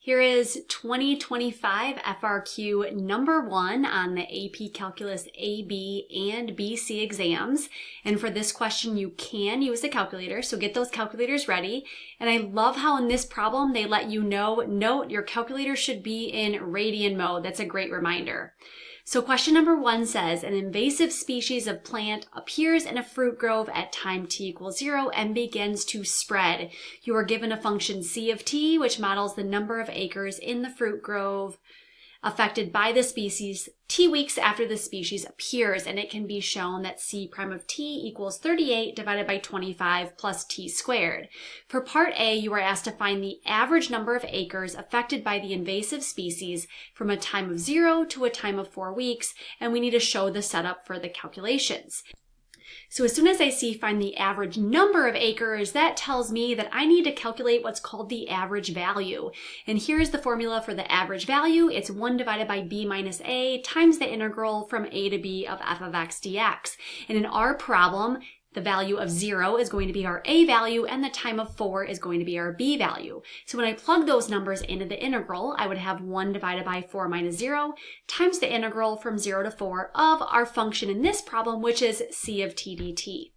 Here is 2025 FRQ number 1 on the AP Calculus AB and BC exams. And for this question, you can use a calculator, so get those calculators ready. And I love how in this problem, they let you know, note your calculator should be in radian mode. That's a great reminder. So question number 1 says, an invasive species of plant appears in a fruit grove at time t equals 0 and begins to spread. You are given a function c of t, which models the number of acres in the fruit grove affected by the species t weeks after the species appears, and it can be shown that c prime of t equals 38 divided by 25 plus t squared. For part A, you are asked to find the average number of acres affected by the invasive species from a time of 0 to a time of 4 weeks, and we need to show the setup for the calculations. So as soon as I see find the average number of acres, that tells me that I need to calculate what's called the average value. And here's the formula for the average value. It's 1 divided by b minus a times the integral from a to b of f of x dx. And in our problem, the value of 0 is going to be our a value, and the time of 4 is going to be our b value. So when I plug those numbers into the integral, I would have 1 divided by 4 minus 0 times the integral from 0 to 4 of our function in this problem, which is c of t dt.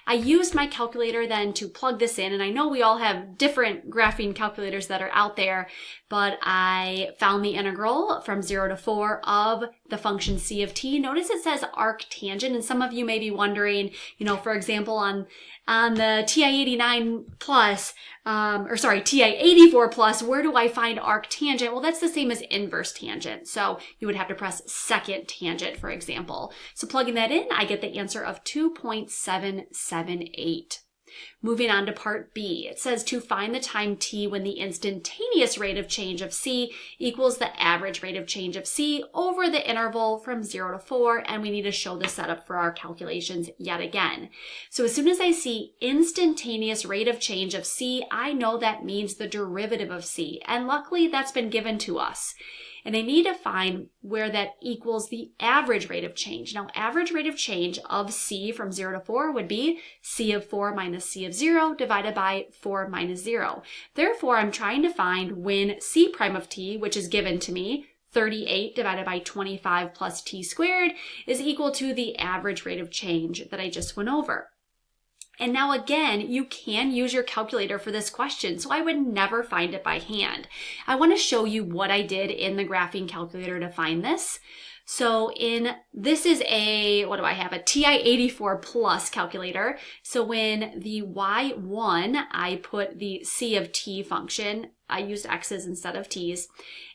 I used my calculator then to plug this in, and I know we all have different graphing calculators that are out there, but I found the integral from 0 to 4 of the function c of t. Notice it says arctangent, and some of you may be wondering, for example, on the TI-89 plus, TI-84 plus, where do I find arctangent? Well, that's the same as inverse tangent. So you would have to press second tangent, for example. So plugging that in, I get the answer of 2.778. Moving on to part B, it says to find the time t when the instantaneous rate of change of c equals the average rate of change of c over the interval from 0 to 4, and we need to show the setup for our calculations yet again. So as soon as I see instantaneous rate of change of c, I know that means the derivative of c, and luckily that's been given to us. And I need to find where that equals the average rate of change. Now, average rate of change of c from 0 to 4 would be c of 4 minus c of 0 divided by 4 minus 0. Therefore, I'm trying to find when c prime of t, which is given to me, 38 divided by 25 plus t squared, is equal to the average rate of change that I just went over. And now again, you can use your calculator for this question, so I would never find it by hand. I want to show you what I did in the graphing calculator to find this. So this is a TI-84 plus calculator. So when the y1, I put the c of t function, I used x's instead of t's.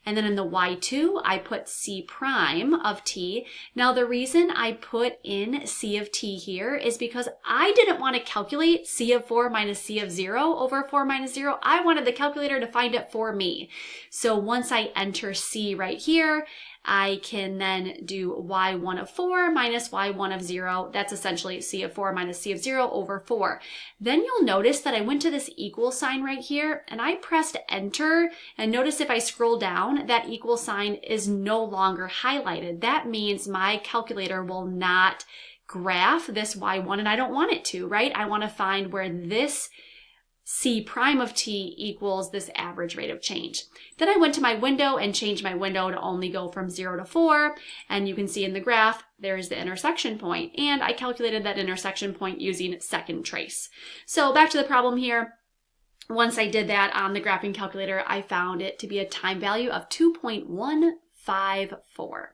And then in the y2, I put c prime of t. Now the reason I put in c of t here is because I didn't want to calculate c of 4 minus c of 0 over 4 minus 0. I wanted the calculator to find it for me. So once I enter c right here, I can then do y1 of 4 minus y1 of 0. That's essentially c of 4 minus c of 0 over 4. Then you'll notice that I went to this equal sign right here and I pressed enter. And notice if I scroll down, that equal sign is no longer highlighted. That means my calculator will not graph this y1, and I don't want it to, right? I want to find where this c prime of t equals this average rate of change. Then I went to my window and changed my window to only go from 0 to 4. And you can see in the graph, there's the intersection point. And I calculated that intersection point using second trace. So back to the problem here. Once I did that on the graphing calculator, I found it to be a time value of 2.154.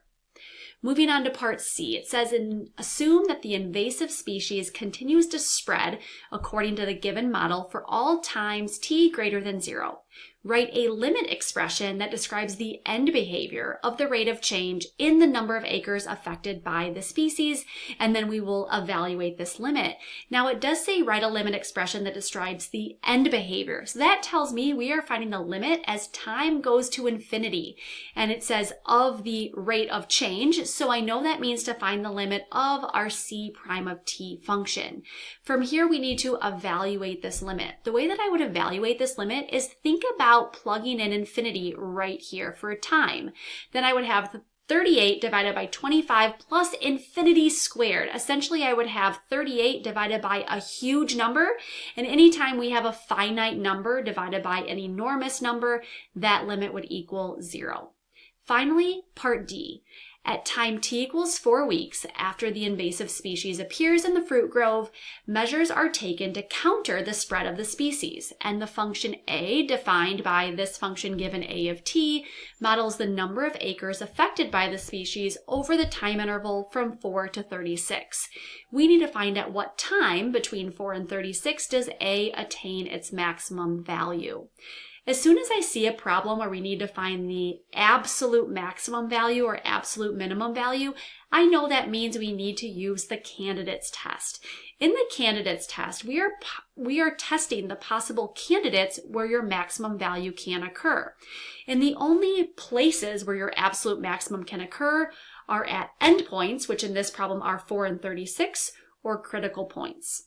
Moving on to part C, it says, assume that the invasive species continues to spread according to the given model for all times t greater than 0. Write a limit expression that describes the end behavior of the rate of change in the number of acres affected by the species, and then we will evaluate this limit. Now it does say write a limit expression that describes the end behavior. So that tells me we are finding the limit as time goes to infinity. And it says of the rate of change, so I know that means to find the limit of our c prime of t function. From here we need to evaluate this limit. The way that I would evaluate this limit is think about plugging in infinity right here for time. Then I would have 38 divided by 25 plus infinity squared. Essentially, I would have 38 divided by a huge number, and anytime we have a finite number divided by an enormous number, that limit would equal 0. Finally, part D. At time t equals 4 weeks after the invasive species appears in the fruit grove, measures are taken to counter the spread of the species, and the function a, defined by this function given a of t, models the number of acres affected by the species over the time interval from 4 to 36. We need to find at what time between 4 and 36 does a attain its maximum value. As soon as I see a problem where we need to find the absolute maximum value or absolute minimum value, I know that means we need to use the candidates test. In the candidates test, we are testing the possible candidates where your maximum value can occur. And the only places where your absolute maximum can occur are at endpoints, which in this problem are 4 and 36, or critical points.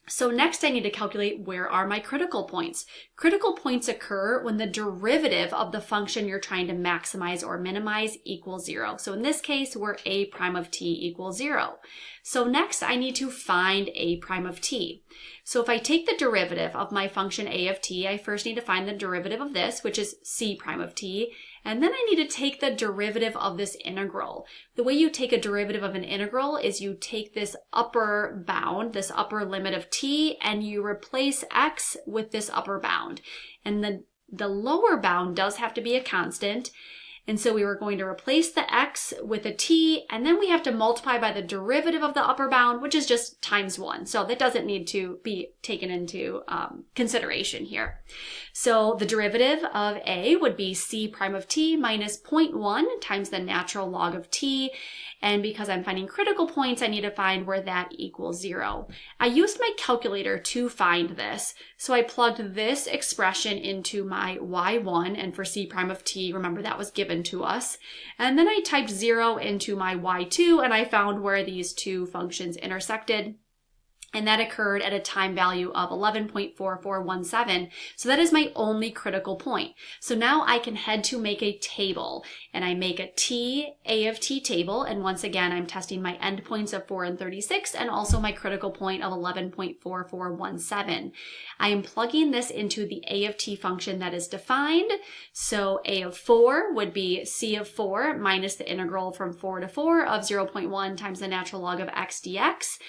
So next I need to calculate where are my critical points. Critical points occur when the derivative of the function you're trying to maximize or minimize equals 0. So in this case, where a prime of t equals 0. So next I need to find a prime of t. So if I take the derivative of my function a of t, I first need to find the derivative of this, which is c prime of t, and then I need to take the derivative of this integral. The way you take a derivative of an integral is you take this upper bound, this upper limit of t, and you replace x with this upper bound. And the lower bound does have to be a constant. And so we were going to replace the x with a t, and then we have to multiply by the derivative of the upper bound, which is just times 1. So that doesn't need to be taken into consideration here. So the derivative of a would be c prime of t minus 0.1 times the natural log of t. And because I'm finding critical points, I need to find where that equals 0. I used my calculator to find this. So I plugged this expression into my y1, and for c prime of t, remember that was given to us. And then I typed 0 into my y2, and I found where these two functions intersected. And that occurred at a time value of 11.4417. So that is my only critical point. So now I can head to make a table, and I make a a of t table. And once again, I'm testing my endpoints of 4 and 36 and also my critical point of 11.4417. I am plugging this into the a of t function that is defined. So a of 4 would be c of 4 minus the integral from 4 to 4 of 0.1 times the natural log of x dx.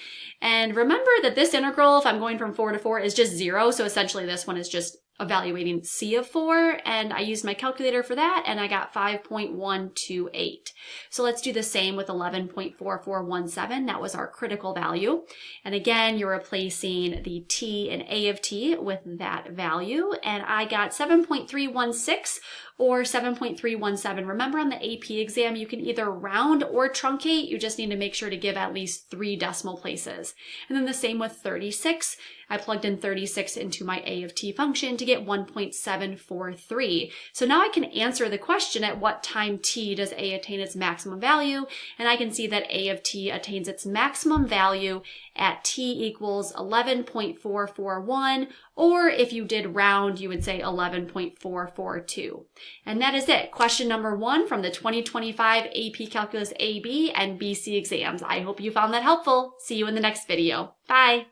And remember that this integral, if I'm going from 4 to 4, is just 0. So essentially this one is just evaluating c of 4, and I used my calculator for that, and I got 5.128. So let's do the same with 11.4417. That was our critical value. And again, you're replacing the t and a of t with that value, and I got 7.316 or 7.317. Remember on the AP exam, you can either round or truncate. You just need to make sure to give at least 3 decimal places. And then the same with 36. I plugged in 36 into my a of t function to get 1.743. So now I can answer the question, at what time t does a attain its maximum value? And I can see that a of t attains its maximum value at t equals 11.441, or if you did round, you would say 11.442. And that is it. Question number 1 from the 2025 AP Calculus AB and BC exams. I hope you found that helpful. See you in the next video. Bye.